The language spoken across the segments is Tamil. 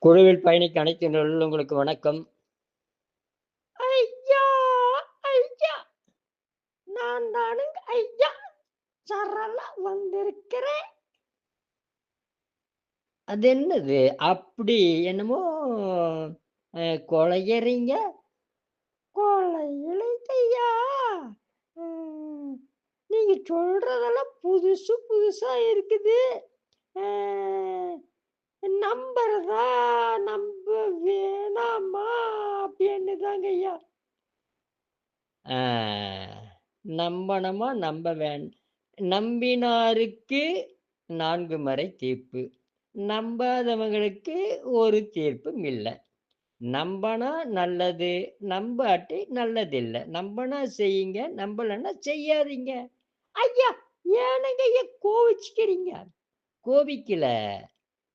குழுவில் பயணிக்க அனைத்து உங்களுக்கு வணக்கம். ஐயா! ஐயா! நான் தானுங்க ஐயா! சரளா வந்திருக்கிறேன். அது என்னது? அப்படி என்னமோ கொலையறீங்க? கொலை இல்லைங்கய்யா. ம். நீங்க சொல்றதெல்லாம் புதுசு புதுசா இருக்குது. அ நம்புறதா, நம்ப வேணாமா அப்படின்னு தாங்கய்யா. ஆ நம்பணுமா, நம்ப நம்பினாருக்கு 4 மறை தீர்ப்பு. நம்பாதவங்களுக்கு ஒரு தீர்ப்பும் இல்ல. நம்பனா நல்லது, நம்பாட்டி நல்லதில்ல. நம்பனா செய்யுங்க, நம்பலன்னா செய்யாதீங்க. ஐயா! ஏனுங்கய்யா கோவிச்சுக்கிறீங்க? கோபிக்கல.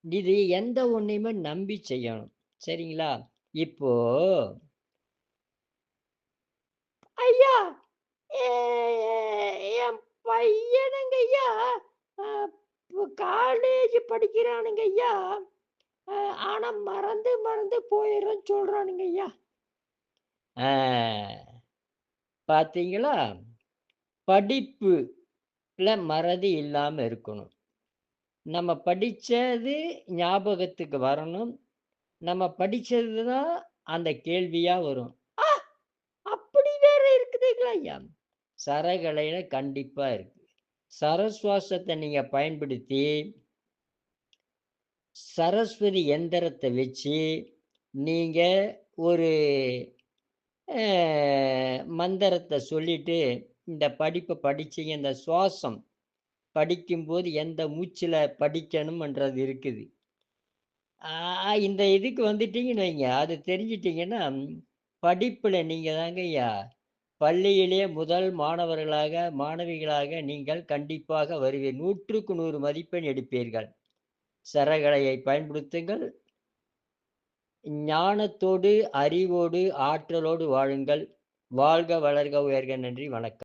இது எந்த ஒண்ணையுமே நம்பி செய்யணும். சரிங்களா? இப்போ ஐயா! எ என் பையனுங்கய்யா, காலேஜ் படிக்கிறானுங்கய்யா. ஆனா மறந்து மறந்து போயிடுறேன்னு சொல்றானுங்கய்யா. ஆ பாத்தீங்களா? படிப்புல மறதி இல்லாம இருக்கணும். நம்ம படிச்சது ஞாபகத்துக்கு வரணும். நம்ம படிச்சது தான் அந்த கேள்வியா வரும். ஆ! அப்படி வேற இருக்குதுங்களா ஐயா? சரகலையில கண்டிப்பா இருக்கு. சரஸ்வாசத்த நீங்க பயன்படுத்தி, சரஸ்வதி எந்திரத்த வச்சு, நீங்க ஒரு அ மந்திரத்த சொல்லிட்டு, இந்த படிப்ப படிச்சீங்க. இந்த சுவாசம் படிக்கும்போது எந்த மூச்சுல படிக்கணும்ன்றது இருக்குது. இந்த இதுக்கு வந்துட்டீங்கன்னு வைங்க, அது தெரிஞ்சுட்டீங்கன்னா, படிப்புல நீங்க தாங்கய்யா பள்ளியிலே முதல் மாணவர்களாக, மாணவிகளாக நீங்கள் கண்டிப்பாக வருவீர். 100க்கு 100 மதிப்பெண் எடுப்பீர்கள். சரகலையை பயன்படுத்துங்கள். ஞானத்தோடு, அறிவோடு, ஆற்றலோடு வாழுங்கள். வாழ்க, வளர்க, உயர்க. நன்றி, வணக்கம்.